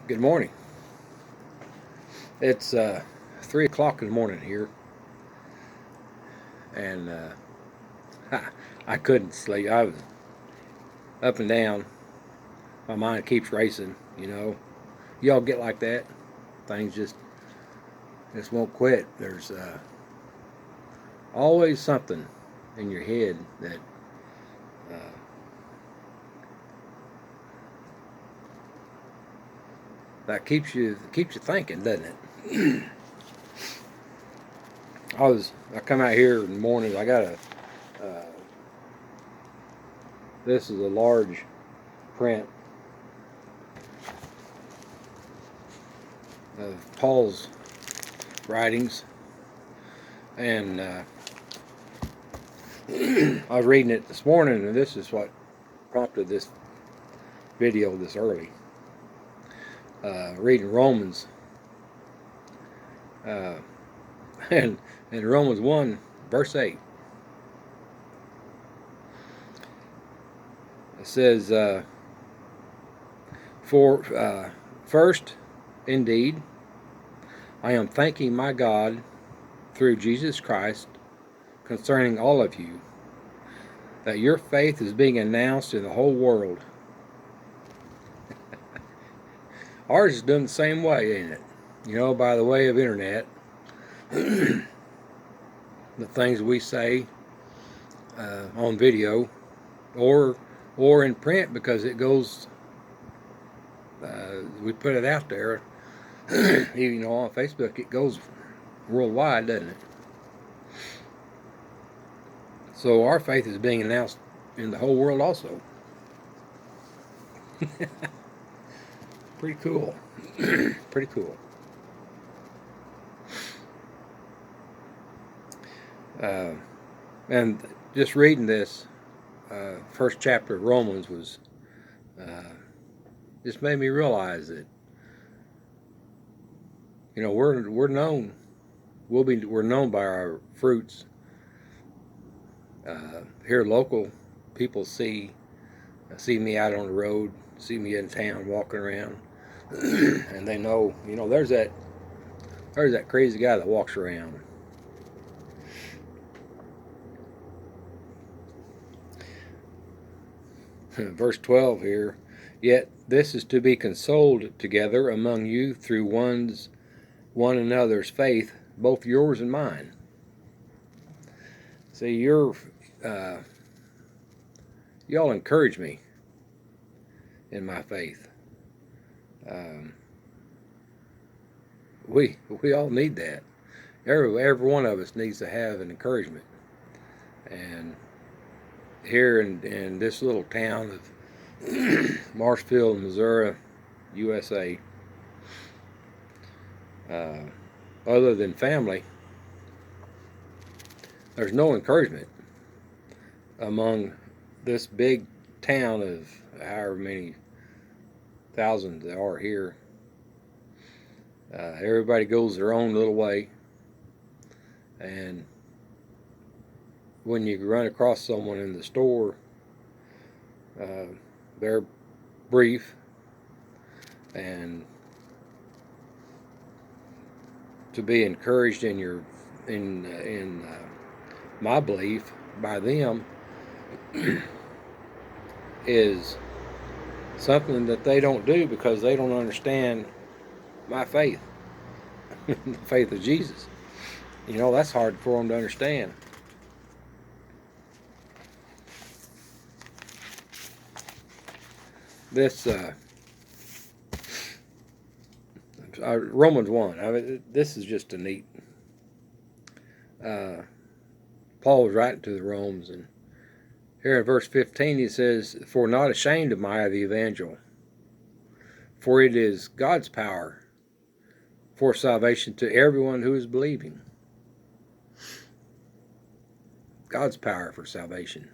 Good morning. It's 3 o'clock in the morning here, and I couldn't sleep. I was up and down. My mind keeps racing. Y'all get like that. Things just won't quit. There's always something in your head uh, that keeps you thinking, doesn't it? I come out here in the morning. I got uh, this is a large print of Paul's writings, and I was reading it this morning, and this is what prompted this video this early. Reading Romans, uh, and in Romans 1, verse 8, it says, For first, indeed, I am thanking my God through Jesus Christ concerning all of you, that your faith is being announced in the whole world. Ours is done the same way, ain't it? By the way of internet. The things we say on video or in print, because it goes, we put it out there. Even on Facebook, it goes worldwide, doesn't it? So our faith is being announced in the whole world also. Pretty cool. Pretty cool. And just reading this first chapter of Romans was just made me realize that we're known. We're known by our fruits. Here, local people see me out on the road, see me in town walking around, and they know, there's that crazy guy that walks around. Verse 12 here, yet this is to be consoled together among you through one another's faith, both yours and mine. See, y'all encourage me in my faith. We all need that. Every one of us needs to have an encouragement. And here in this little town of Marshfield, Missouri, USA, other than family, there's no encouragement among this big town of however many thousands there are here. Everybody goes their own little way, and when you run across someone in the store, they're brief, and to be encouraged in my belief by them is something that they don't do, because they don't understand my faith, the faith of Jesus. That's hard for them to understand. This Romans 1. This is just a neat. Paul was writing to the Romans, and here in verse 15 he says, "For not ashamed am I of the evangel, for it is God's power for salvation to everyone who is believing." God's power for salvation.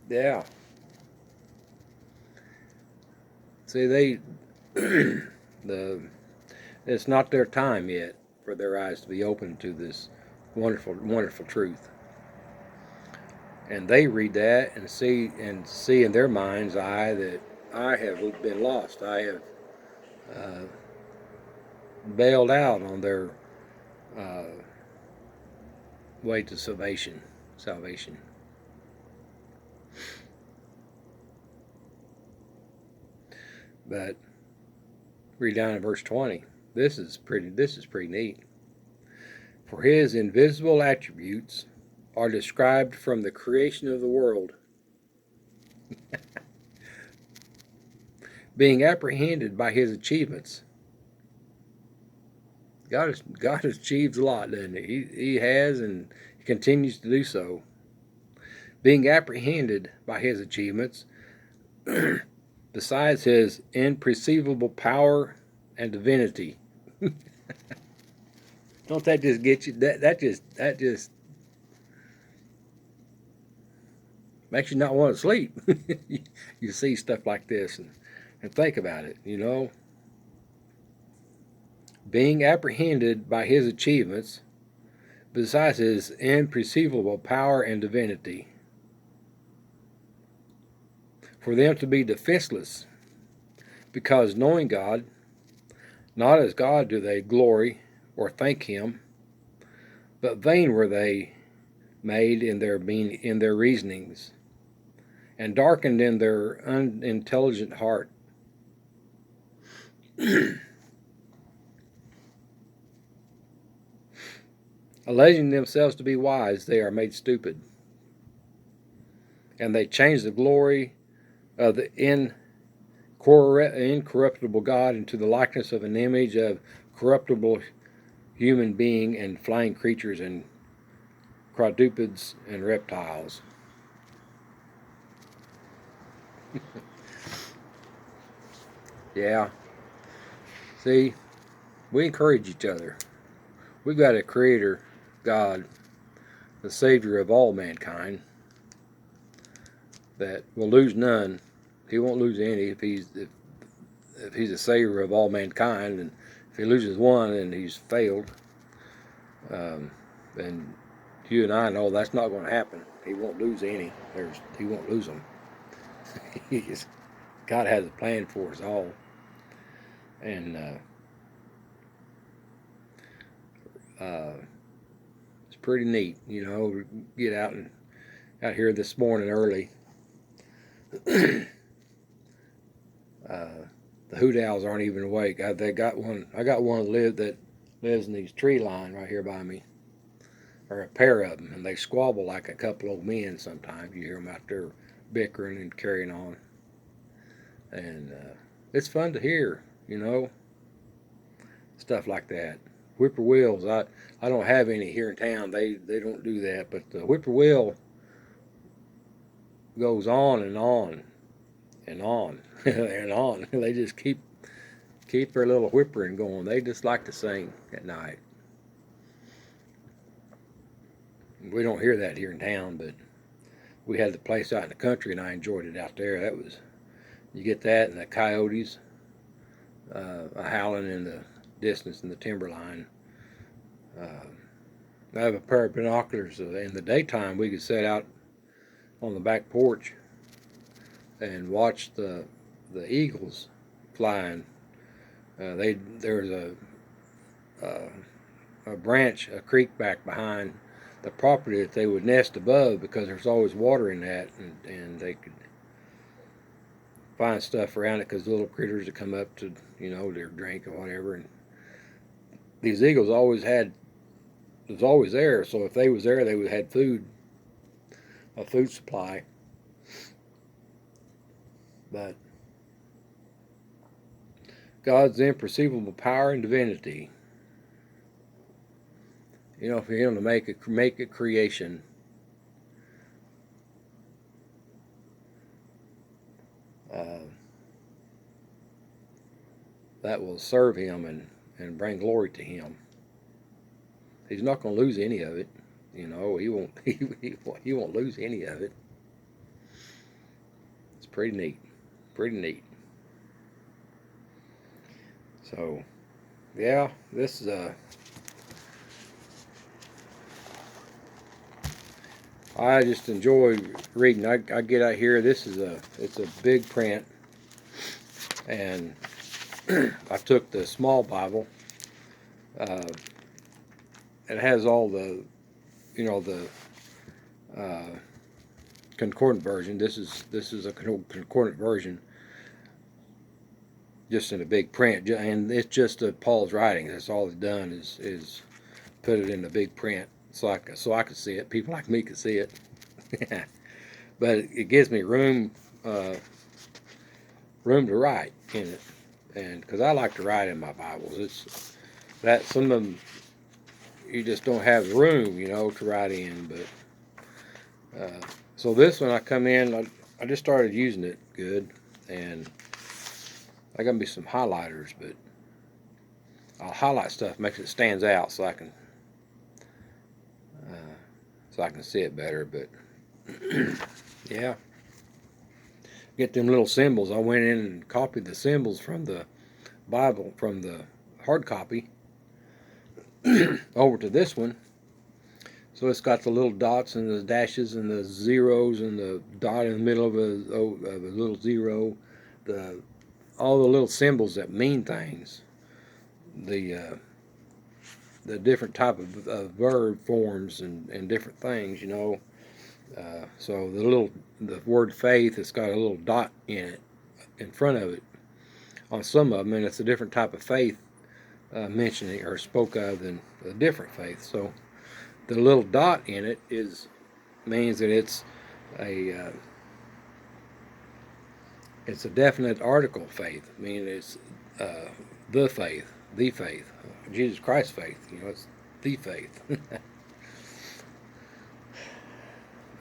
Yeah. See, it's not their time yet for their eyes to be open to this wonderful, wonderful truth. and they read that and see in their mind's eye that I have been lost. I have uh, bailed out on their uh, way to salvation. But read down in verse 20. This is pretty neat. For his invisible attributes are described from the creation of the world, being apprehended by his achievements. God has achieved a lot, doesn't he? He has, and he continues to do so. Being apprehended by his achievements, besides his imperceivable power and divinity. Don't that just get you? That just makes you not want to sleep. You see stuff like this and think about it. Being apprehended by his achievements, besides his imperceivable power and divinity, for them to be defenseless, because knowing God, not as God do they glory or thank him, but vain were they made in their reasonings, and darkened in their unintelligent heart. Alleging themselves to be wise, they are made stupid, and they change the glory of the incorruptible God into the likeness of an image of corruptible human being and flying creatures and quadrupeds and reptiles. Yeah. See, we encourage each other. We've got a creator, God, the Savior of all mankind, that will lose none. He won't lose any if he's the Savior of all mankind, and if he loses one, then he's failed. And you and I know that's not going to happen. He won't lose any. He won't lose them. God has a plan for us all, and it's pretty neat. Get out here this morning early. The hoot owls aren't even awake. I got one that lives in these tree line right here by me, or a pair of them, and they squabble like a couple old men sometimes. You hear them out there bickering and carrying on, and it's fun to hear, stuff like that. Whippoorwills, I don't have any here in town. They don't do that, but the whippoorwill goes on and on and on and on. They just keep their little whimpering going. They just like to sing at night. We don't hear that here in town, but we had the place out in the country, and I enjoyed it out there. You get that, and the coyotes howling in the distance in the timberline. I have a pair of binoculars. In the daytime, we could sit out on the back porch and watch the eagles flying. There's a branch, a creek back behind the property that they would nest above, because there's always water in that, and they could find stuff around it, because little critters would come up to their drink or whatever. And these eagles was always there, so if they was there, they would have had a food supply. But God's imperceivable power and divinity, for him to make a creation, that will serve him and bring glory to him. He's not going to lose any of it. He won't he won't lose any of it. It's pretty neat. So, yeah, this is I just enjoy reading. I get out here. It's a big print, and I took the small Bible. It has all the, the concordant version. This is a concordant version, just in a big print, and it's just Paul's writing. That's all he's done is put it in a big print, so I could see it. People like me could see it. But it gives me room to write in it, and because I like to write in my Bibles. It's that some of them you just don't have room, to write in. But so this one, I come in, I just started using it good, and I got me some highlighters, but I'll highlight stuff, makes it stands out, so I can see it better. But yeah, get them little symbols. I went in and copied the symbols from the Bible, from the hard copy, over to this one. So it's got the little dots and the dashes and the zeros and the dot in the middle of a little zero, all the little symbols that mean things, the different type of verb forms and different things, so the word faith, it's got a little dot in it, in front of it, on some of them, and it's a different type of faith mentioning or spoke of than a different faith. So the little dot in it means that it's a definite article faith, meaning it's the faith, Jesus Christ faith. It's the faith.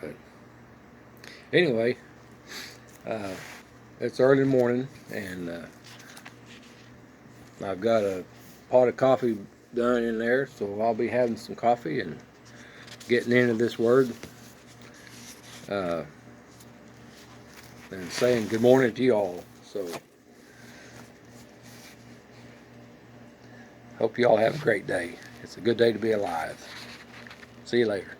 But anyway, it's early morning, and I've got a pot of coffee done in there, so I'll be having some coffee and getting into this word, and saying good morning to you all. So hope you all have a great day. It's a good day to be alive. See you later.